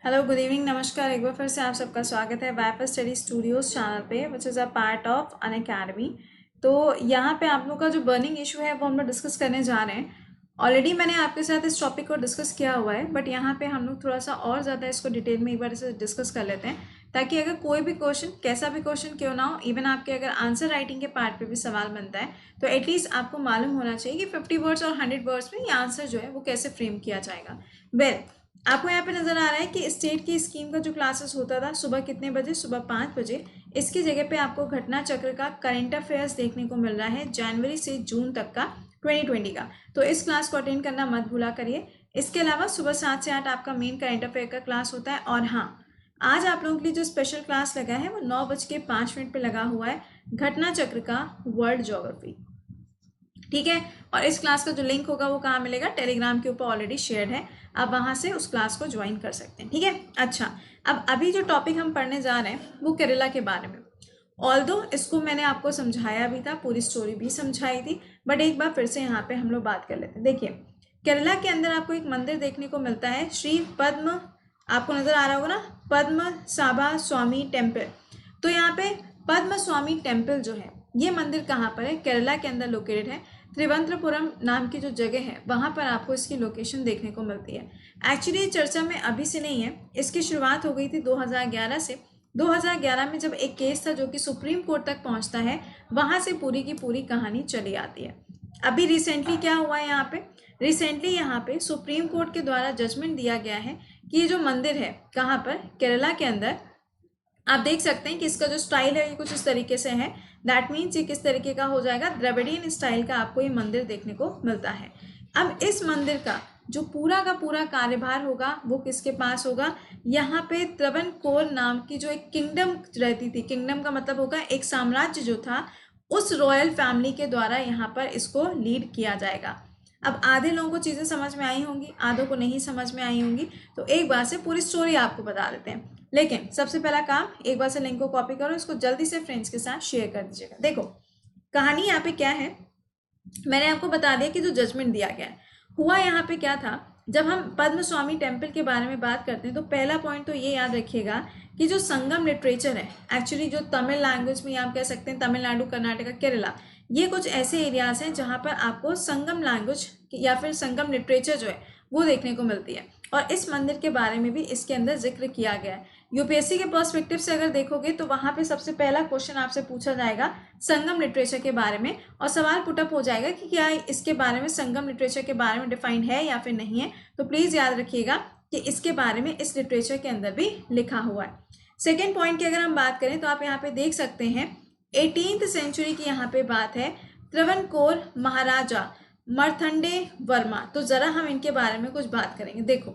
Hello, good evening, नमस्कार। एक बार फिर से आप सबका स्वागत है वाईफाई स्टडी स्टूडियोज चैनल पे, which is a part of an academy. तो यहाँ पे आप लोग का जो बर्निंग इशू है वो हम लोग डिस्कस करने जा रहे हैं। ऑलरेडी मैंने आपके साथ इस टॉपिक को डिस्कस किया हुआ है, बट यहाँ पे हम लोग थोड़ा सा और ज़्यादा इसको डिटेल में एक बार इसे डिस्कस कर लेते हैं, ताकि अगर कोई भी क्वेश्चन, कैसा भी क्वेश्चन क्यों ना हो, इवन आपके अगर आंसर राइटिंग के पार्ट पे भी सवाल बनता है, तो एटलीस्ट आपको मालूम होना चाहिए कि 50 वर्ड्स और 100 वर्ड्स में ये आंसर जो है वो कैसे फ्रेम किया जाएगा। वेल, आपको यहाँ पे नजर आ रहा है कि स्टेट की स्कीम का जो क्लासेस होता था सुबह कितने बजे, सुबह 5 बजे। इसकी जगह पे आपको घटना चक्र का करंट अफेयर्स देखने को मिल रहा है जनवरी से जून तक का 2020 का। तो इस क्लास को अटेंड करना मत भूला करिए। इसके अलावा सुबह 7 से 8 आपका मेन करंट अफेयर का क्लास होता है। और हाँ, आज आप लोगों के लिए जो स्पेशल क्लास लगा है वो 9:05 पे लगा हुआ है, घटना चक्र का वर्ल्ड ज्योग्राफी। ठीक है, और इस क्लास का जो लिंक होगा वो कहाँ मिलेगा, टेलीग्राम के ऊपर ऑलरेडी शेयर्ड है, आप वहां से उस क्लास को ज्वाइन कर सकते हैं। ठीक है, अच्छा, अब अभी जो टॉपिक हम पढ़ने जा रहे हैं वो केरला के बारे में। ऑल्दो इसको मैंने आपको समझाया भी था, पूरी स्टोरी भी समझाई थी, बट एक बार फिर से यहाँ पे हम लोग बात कर लेते हैं। देखिए, केरला के अंदर आपको एक मंदिर देखने को मिलता है, श्री पद्म, आपको नजर आ रहा होगा ना, पद्म साभा स्वामी टेम्पल। तो यहाँ पे पद्म स्वामी टेम्पल जो है, ये मंदिर कहाँ पर है, केरला के अंदर लोकेटेड है। त्रिवंतपुरम नाम की जो जगह है वहां पर आपको इसकी लोकेशन देखने को मिलती है। एक्चुअली ये चर्चा में अभी से नहीं है, इसकी शुरुआत हो गई थी 2011 से। 2011 में जब एक केस था जो कि सुप्रीम कोर्ट तक पहुंचता है, वहां से पूरी की पूरी कहानी चली आती है। अभी रिसेंटली क्या हुआ है यहाँ पे, रिसेंटली यहाँ पे सुप्रीम कोर्ट के द्वारा जजमेंट दिया गया है कि ये जो मंदिर है कहाँ पर, केरला के अंदर, आप देख सकते हैं कि इसका जो स्टाइल है ये कुछ इस तरीके से है। दैट मीन्स ये किस तरीके का हो जाएगा, द्रविडियन स्टाइल का आपको ये मंदिर देखने को मिलता है। अब इस मंदिर का जो पूरा का पूरा कार्यभार होगा वो किसके पास होगा, यहाँ पे त्रवणकोर नाम की जो एक किंगडम रहती थी, किंगडम का मतलब होगा एक साम्राज्य जो था, उस रॉयल फैमिली के द्वारा यहाँ पर इसको लीड किया जाएगा। अब आधे लोगों को चीज़ें समझ में आई होंगी, आधों को नहीं समझ में आई होंगी, तो एक बार से पूरी स्टोरी आपको बता देते हैं। लेकिन सबसे पहला काम, एक बार से लिंक को कॉपी करो, इसको जल्दी से फ्रेंड्स के साथ शेयर कर दीजिएगा। देखो, कहानी यहाँ पे क्या है, मैंने आपको बता दिया कि जो जजमेंट दिया गया है, हुआ यहाँ पे क्या था। जब हम पद्म स्वामी टेम्पल के बारे में बात करते हैं तो पहला पॉइंट तो ये याद रखिएगा कि जो संगम लिटरेचर है, एक्चुअली जो तमिल लैंग्वेज में आप कह सकते हैं, तमिलनाडु, कर्नाटका, केरला, ये कुछ ऐसे एरियाज हैं जहाँ पर आपको संगम लैंग्वेज या फिर संगम लिटरेचर जो है वो देखने को मिलती है। और इस मंदिर के बारे में भी इसके अंदर जिक्र किया गया है। यूपीएससी के पर्सपेक्टिव से अगर देखोगे तो वहां पे सबसे पहला क्वेश्चन आपसे पूछा जाएगा संगम लिटरेचर के बारे में, और सवाल पुटअप हो जाएगा कि क्या इसके बारे में, संगम लिटरेचर के बारे में डिफाइंड है या फिर नहीं है। तो प्लीज याद रखिएगा कि इसके बारे में इस लिटरेचर के अंदर भी लिखा हुआ है। सेकेंड पॉइंट की अगर हम बात करें तो आप यहाँ पे देख सकते हैं 18th सेंचुरी की यहाँ पे बात है, त्रवणकोर महाराजा मार्तंडे वर्मा। तो जरा हम इनके बारे में कुछ बात करेंगे। देखो,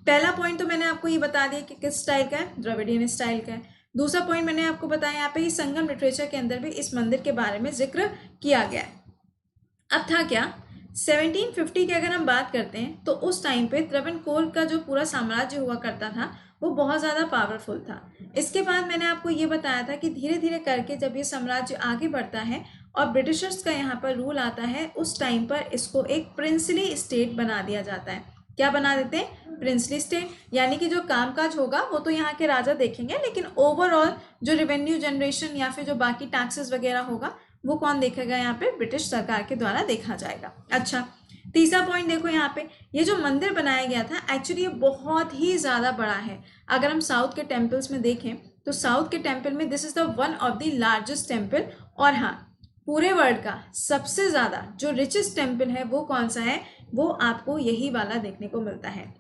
पहला पॉइंट तो मैंने आपको ये बता दिया कि किस स्टाइल का है, द्रविडियन स्टाइल का है। दूसरा पॉइंट मैंने आपको बताया यहाँ पे संगम लिटरेचर के अंदर भी इस मंदिर के बारे में जिक्र किया गया है। अब था क्या, 1750 की अगर हम बात करते हैं तो उस टाइम पे त्रवणकोर का जो पूरा साम्राज्य हुआ करता था वो बहुत ज़्यादा पावरफुल था। इसके बाद मैंने आपको ये बताया था कि धीरे धीरे करके जब ये साम्राज्य आगे बढ़ता है और ब्रिटिशर्स का यहाँ पर रूल आता है, उस टाइम पर इसको एक प्रिंसली स्टेट बना दिया जाता है। क्या बना देते हैं, प्रिंसली स्टेट, यानी कि जो कामकाज होगा वो तो यहाँ के राजा देखेंगे, लेकिन ओवरऑल जो रेवेन्यू जनरेशन या फिर जो बाकी टैक्सेस वगैरह होगा वो कौन देखेगा, यहाँ पे ब्रिटिश सरकार के द्वारा देखा जाएगा। अच्छा, तीसरा पॉइंट देखो, यहाँ पे ये जो मंदिर बनाया गया था एक्चुअली ये बहुत ही ज्यादा बड़ा है। अगर हम साउथ के टेम्पल्स में देखें तो साउथ के टेम्पल में this is the one of the largest temple. और हाँ, पूरे वर्ल्ड का सबसे ज्यादा जो रिचेस्ट टेम्पल है वो कौन सा है, वो आपको यही वाला देखने को मिलता है।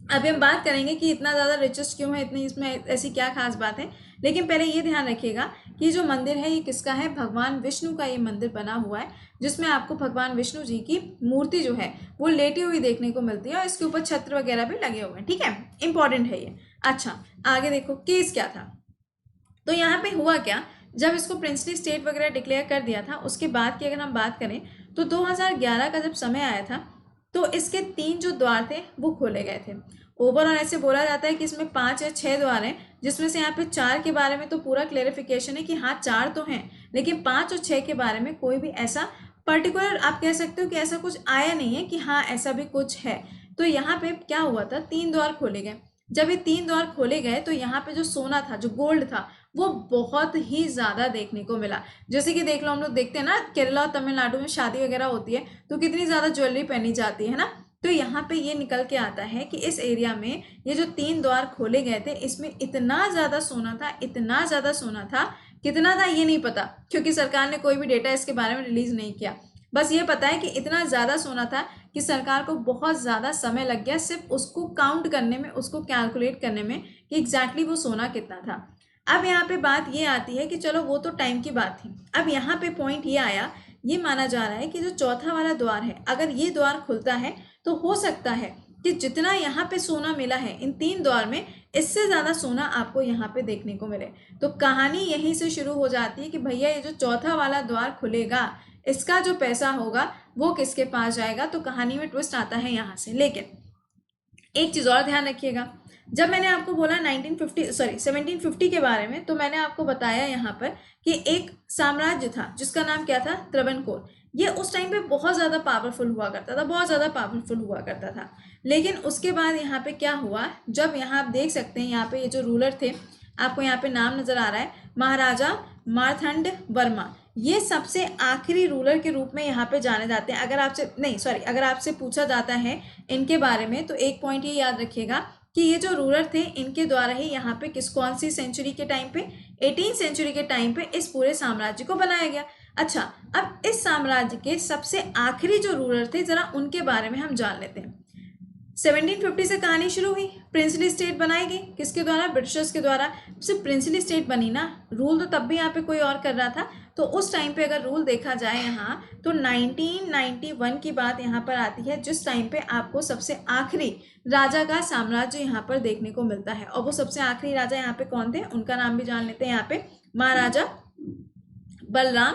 अभी हम बात करेंगे कि इतना ज़्यादा रिचेस्ट क्यों है, इतनी इसमें ऐसी क्या खास बात है, लेकिन पहले ये ध्यान रखिएगा कि जो मंदिर है ये किसका है, भगवान विष्णु का ये मंदिर बना हुआ है, जिसमें आपको भगवान विष्णु जी की मूर्ति जो है वो लेटी हुई देखने को मिलती है, और इसके ऊपर छत्र वगैरह भी लगे हुए हैं। ठीक है, इंपॉर्टेंट है ये। अच्छा, आगे देखो केस क्या था। तो यहाँ पे हुआ क्या, जब इसको प्रिंसली स्टेट वगैरह डिक्लेयर कर दिया था, उसके बाद की अगर हम बात करें तो 2011 का जब समय आया था तो इसके 3 जो द्वार थे वो खोले गए थे। ओवरऑल ऐसे बोला जाता है कि इसमें 5 या 6 द्वार हैं, जिसमें से यहाँ पे 4 के बारे में तो पूरा क्लेरिफिकेशन है कि हाँ 4 तो हैं, लेकिन 5 और 6 के बारे में कोई भी ऐसा पर्टिकुलर आप कह सकते हो कि ऐसा कुछ आया नहीं है कि हाँ ऐसा भी कुछ है। तो यहाँ पे क्या हुआ था, 3 द्वार खोले गए। जब ये 3 द्वार खोले गए तो यहाँ पे जो सोना था, जो गोल्ड था, वो बहुत ही ज्यादा देखने को मिला। जैसे कि देख लो, हम लोग देखते हैं ना केरला और तमिलनाडु में शादी वगैरह होती है तो कितनी ज्यादा ज्वेलरी पहनी जाती है ना। तो यहाँ पे ये निकल के आता है कि इस एरिया में ये जो 3 द्वार खोले गए थे इसमें इतना ज्यादा सोना था, इतना ज्यादा सोना था। कितना था ये नहीं पता, क्योंकि सरकार ने कोई भी डेटा इसके बारे में रिलीज नहीं किया। बस ये पता है कि इतना ज्यादा सोना था कि सरकार को बहुत ज्यादा समय लग गया सिर्फ उसको काउंट करने में, उसको कैलकुलेट करने में कि एग्जैक्टली वो सोना कितना था। अब यहाँ पे बात ये आती है कि चलो वो तो टाइम की बात थी। अब यहाँ पे पॉइंट ये आया, ये माना जा रहा है कि जो चौथा वाला द्वार है, अगर ये द्वार खुलता है तो हो सकता है कि जितना यहाँ पे सोना मिला है इन 3 द्वार में, इससे ज्यादा सोना आपको यहाँ पे देखने को मिले। तो कहानी यहीं से शुरू हो जाती है कि भैया ये जो चौथा वाला द्वार खुलेगा, इसका जो पैसा होगा वो किसके पास जाएगा। तो कहानी में ट्विस्ट आता है यहाँ से। लेकिन एक चीज और ध्यान रखिएगा, जब मैंने आपको बोला 1750 के बारे में, तो मैंने आपको बताया यहाँ पर कि एक साम्राज्य था जिसका नाम क्या था, त्रावणकोर। ये उस टाइम पे बहुत ज़्यादा पावरफुल हुआ करता था, बहुत ज़्यादा पावरफुल हुआ करता था। लेकिन उसके बाद यहाँ पे क्या हुआ, जब यहाँ आप देख सकते हैं, यहाँ पे ये जो रूलर थे, आपको यहाँ पे नाम नजर आ रहा है, महाराजा मार्तंड वर्मा। ये सबसे आखिरी रूलर के रूप में यहाँ पे जाने जाते हैं। अगर आपसे पूछा जाता है इनके बारे में, तो एक पॉइंट ये याद रखिएगा कि ये जो रूलर थे इनके द्वारा ही यहाँ पे कौन सी सेंचुरी के टाइम पे, 18वीं सेंचुरी के टाइम पे इस पूरे साम्राज्य को बनाया गया। अच्छा, अब इस साम्राज्य के सबसे आखिरी जो रूलर थे, जरा उनके बारे में हम जान लेते हैं। 1750 से कहानी शुरू हुई, प्रिंसली स्टेट बनाई गई, किसके द्वारा, ब्रिटिशर्स के द्वारा। सिर्फ प्रिंसली स्टेट बनी ना, रूल तो तब भी यहाँ पे कोई और कर रहा था। तो उस टाइम पे अगर रूल देखा जाए यहाँ, तो 1991 की बात यहाँ पर आती है, जिस टाइम पे आपको सबसे आखिरी राजा का साम्राज्य यहाँ पर देखने को मिलता है। और वो सबसे आखिरी राजा यहाँ पे कौन थे, उनका नाम भी जान लेते हैं यहाँ पे, महाराजा बलराम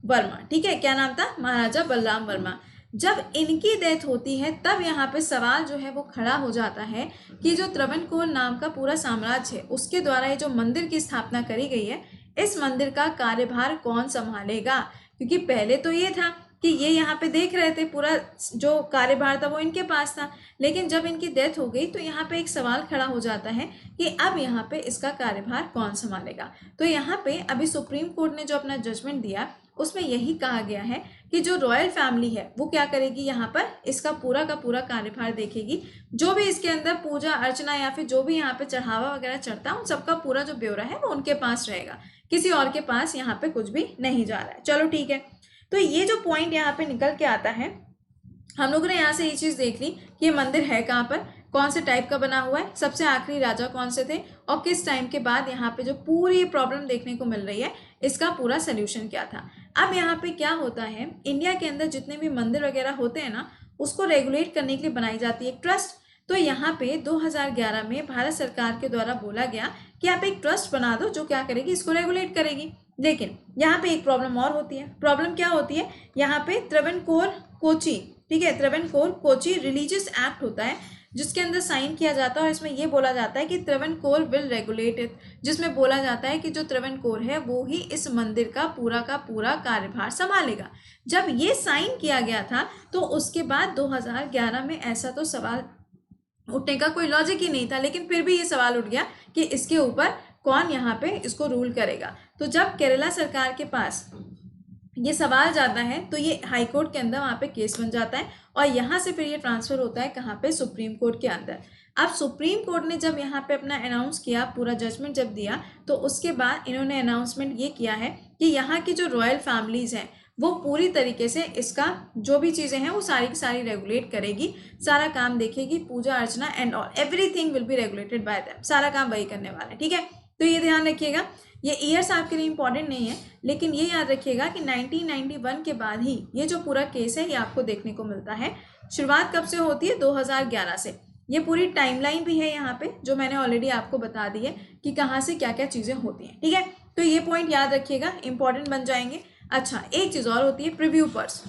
वर्मा। ठीक है, क्या नाम था, महाराजा बलराम वर्मा। जब इनकी डेथ होती है तब यहाँ पे सवाल जो है वो खड़ा हो जाता है कि जो त्रावणकोर नाम का पूरा साम्राज्य है, उसके द्वारा ये जो मंदिर की स्थापना करी गई है, इस मंदिर का कार्यभार कौन संभालेगा। क्योंकि पहले तो ये था कि ये यहाँ पे देख रहे थे, पूरा जो कार्यभार था वो इनके पास था। लेकिन जब इनकी डेथ हो गई तो यहाँ पे एक सवाल खड़ा हो जाता है कि अब यहाँ पे इसका कार्यभार कौन संभालेगा। तो यहाँ पे अभी सुप्रीम कोर्ट ने जो अपना जजमेंट दिया, उसमें यही कहा गया है कि जो रॉयल फैमिली है वो क्या करेगी, यहाँ पर इसका पूरा का पूरा कार्यभार देखेगी। जो भी इसके अंदर पूजा अर्चना या फिर जो भी यहाँ पे चढ़ावा वगैरह चढ़ता है, उन सबका पूरा जो ब्यौरा है वो उनके पास रहेगा, किसी और के पास यहाँ पे कुछ भी नहीं जा रहा है। चलो ठीक है, तो ये जो पॉइंट यहाँ पे निकल के आता है, हम लोगों ने यहाँ से ये चीज देख ली कि ये मंदिर है कहाँ पर, कौन से टाइप का बना हुआ है, सबसे आखिरी राजा कौन से थे, और किस टाइम के बाद यहाँ पे जो पूरी प्रॉब्लम देखने को मिल रही है, इसका पूरा सोल्यूशन क्या था। अब यहाँ पे क्या होता है, इंडिया के अंदर जितने भी मंदिर वगैरह होते हैं ना, उसको रेगुलेट करने के लिए बनाई जाती है एक ट्रस्ट। तो यहाँ पे 2011 में भारत सरकार के द्वारा बोला गया कि आप एक ट्रस्ट बना दो जो क्या करेगी, इसको रेगुलेट करेगी। लेकिन यहाँ पे एक प्रॉब्लम और होती है। प्रॉब्लम क्या होती है, यहाँ पे त्रावणकोर कोची, ठीक है, त्रावणकोर कोची रिलीजियस एक्ट होता है, जिसके अंदर साइन किया जाता है और इसमें ये बोला जाता है कि त्रावणकोर विल रेगुलेट इट, जिसमें बोला जाता है कि जो त्रावणकोर है वो ही इस मंदिर का पूरा कार्यभार संभालेगा। जब ये साइन किया गया था तो उसके बाद 2011 में ऐसा तो सवाल उठने का कोई लॉजिक ही नहीं था, लेकिन फिर भी ये सवाल उठ गया कि इसके ऊपर कौन यहाँ पे इसको रूल करेगा। तो जब केरला सरकार के पास ये सवाल जाता है तो ये हाई कोर्ट के अंदर वहाँ पे केस बन जाता है और यहाँ से फिर ये ट्रांसफर होता है कहाँ पे, सुप्रीम कोर्ट के अंदर। अब सुप्रीम कोर्ट ने जब यहाँ पे अपना अनाउंस किया, पूरा जजमेंट जब दिया, तो उसके बाद इन्होंने अनाउंसमेंट ये किया है कि यहाँ की जो रॉयल फैमिलीज हैं वो पूरी तरीके से इसका जो भी चीज़ें हैं वो सारी की सारी रेगुलेट करेगी, सारा काम देखेगी, पूजा अर्चना and all everything will be regulated by them, सारा काम वही करने वाला है। ठीक है, तो ये ध्यान रखिएगा, ये ईयर्स आपके लिए इंपॉर्टेंट नहीं है, लेकिन ये याद रखिएगा कि 1991 के बाद ही ये जो पूरा केस है ये आपको देखने को मिलता है। शुरुआत कब से होती है, 2011 से। ये पूरी टाइमलाइन भी है यहाँ पे जो मैंने ऑलरेडी आपको बता दी है कि कहाँ से क्या क्या चीज़ें होती हैं। ठीक है, तो ये पॉइंट याद रखिएगा, इंपॉर्टेंट बन जाएंगे। अच्छा, एक चीज़ और होती है प्रीव्यू पर्स।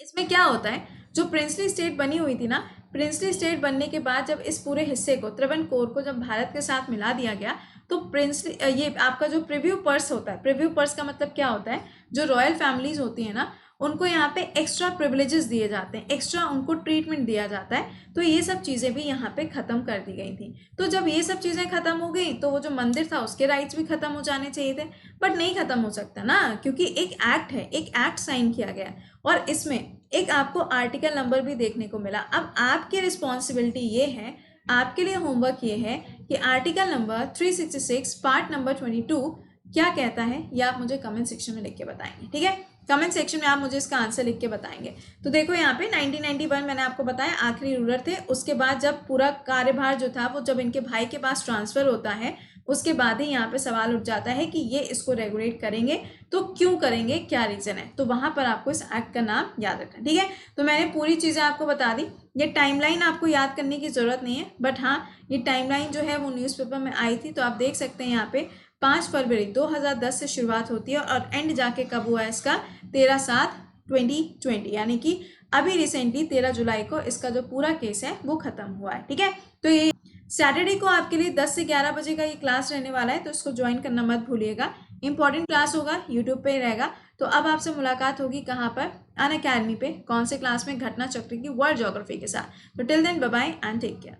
इसमें क्या होता है, जो प्रिंसली स्टेट बनी हुई थी ना, प्रिंसली स्टेट बनने के बाद जब इस पूरे हिस्से को, त्रावणकोर को जब भारत के साथ मिला दिया गया, तो प्रिंसली ये आपका जो प्रीव्यू पर्स होता है, प्रीव्यू पर्स का मतलब क्या होता है, जो रॉयल फैमिलीज होती है ना उनको यहाँ पे एक्स्ट्रा प्रिविलेजेस दिए जाते हैं, एक्स्ट्रा उनको ट्रीटमेंट दिया जाता है। तो ये सब चीज़ें भी यहाँ पे ख़त्म कर दी गई थी। तो जब ये सब चीज़ें ख़त्म हो गई तो वो जो मंदिर था उसके राइट्स भी ख़त्म हो जाने चाहिए थे, बट नहीं ख़त्म हो सकता ना, क्योंकि एक एक्ट है, एक एक्ट साइन किया गया और इसमें एक आपको आर्टिकल नंबर भी देखने को मिला। अब आपकी रिस्पॉन्सिबिलिटी ये है, आपके लिए होमवर्क ये है कि आर्टिकल नंबर 366 पार्ट नंबर 22 क्या कहता है, ये आप मुझे कमेंट सेक्शन में लिख के बताएंगे। ठीक है, कमेंट सेक्शन में आप मुझे इसका आंसर लिख के बताएंगे। तो देखो यहाँ पे 1991 मैंने आपको बताया आखिरी रूलर थे। उसके बाद जब पूरा कार्यभार जो था वो जब इनके भाई के पास ट्रांसफर होता है, उसके बाद ही यहाँ पे सवाल उठ जाता है कि ये इसको रेगुलेट करेंगे तो क्यों करेंगे, क्या रीजन है। तो वहां पर आपको इस एक्ट का नाम याद रखना। ठीक है, तो मैंने पूरी चीजें आपको बता दी। ये टाइमलाइन आपको याद करने की जरूरत नहीं है, बट हाँ ये टाइमलाइन जो है वो न्यूज़पेपर में आई थी, तो आप देख सकते हैं यहाँ पे 5 फरवरी 2010 से शुरुआत होती है और एंड जाके कब हुआ है इसका, 13/7/2020, यानी कि अभी रिसेंटली 13 जुलाई को इसका जो पूरा केस है वो खत्म हुआ है। ठीक है, तो ये सैटरडे को आपके लिए 10 से 11 बजे का ये क्लास रहने वाला है, तो इसको ज्वाइन करना मत भूलिएगा। इंपॉर्टेंट क्लास होगा, यूट्यूब पे ही रहेगा। तो अब आपसे मुलाकात होगी कहाँ पर, अनअकैडमी पे, कौन से क्लास में, घटना चक्र की वर्ल्ड ज्योग्राफी के साथ। तो till then bye bye and take care.